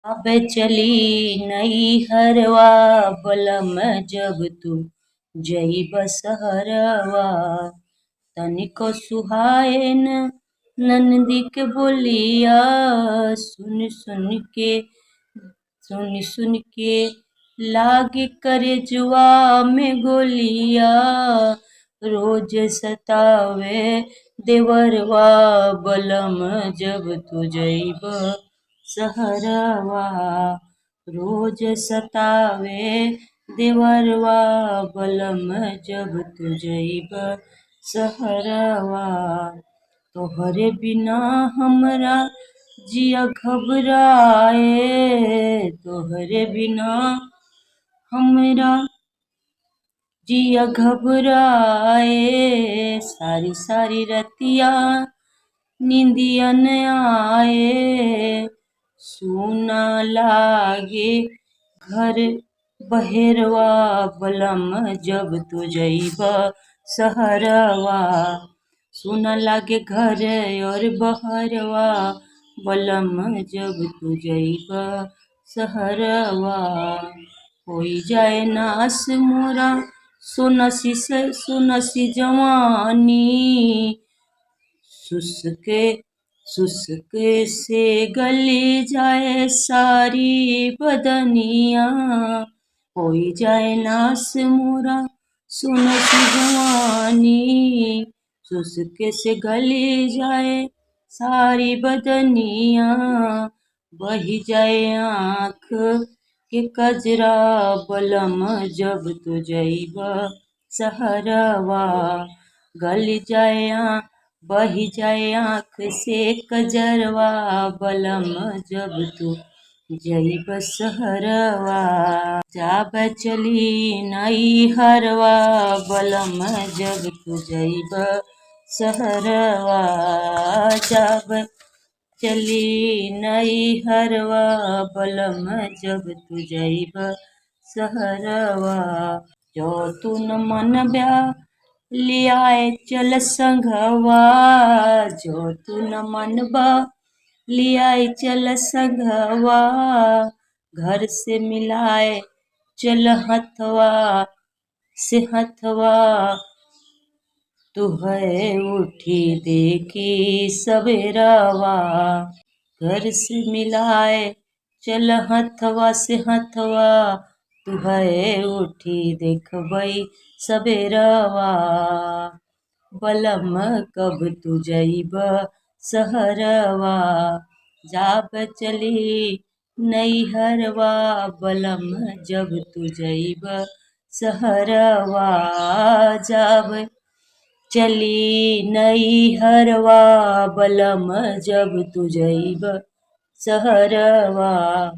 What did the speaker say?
अब चली नई हरवा बलम जब तू जइब सहरवा। तनिको सुहाए ननदी के बोलिया, सुन सुन के सुन सुन के लागे करे जुआ में गोलिया। रोज सतावे देवरवा बलम जब तू जइब सहरवा। रोज सतावे देवरवा बलम जब तू जइब सहरवा। तोहरे बिना हमरा जिया घबराए, तोहरे बिना हमरा जिया घबराए। सारी सारी रतिया निंदिया न आए, सुना लागे घर बहेरवा बलम जब तू जइब सहरवा। सुना लागे घर और बहरवा बलम जब तू जइब सहरवा। होई जाए नास मोरा सोनसी जवानी, सुसके सुसके से गली जाए सारी बदनिया। होई जाए नास मोरा सोनसी जवानी, सुसके से गली जाए सारी बदनिया। बही जाए आँख के कजरा बलम जब तू जइब सहरवा। गली जाए बही जाए आँख से कजरवा बलम जब तू जइब सहरवा। जाब चली नई हरवा बलम जब तू जइब सहरवा। जाब चली नई हरवा बलम जब तू जइब सहरवा। जो तू न मन ब्या लियाए चल संघवा, जो तू न मन बा लियाए चल संघवा। घर से मिलाए चल हथवा से हथवा, तू है उठी देखी सवेरवा। घर से मिलाए चल हथवा से हथवा, तू है उठी देखबई सवेरवा। बलम कब तू जइब सहरवा। जाब चली नई हरवा बलम जब तू जइब सहरवा। जाब चली नई हरवा बलम जब तू जइब सहरवा।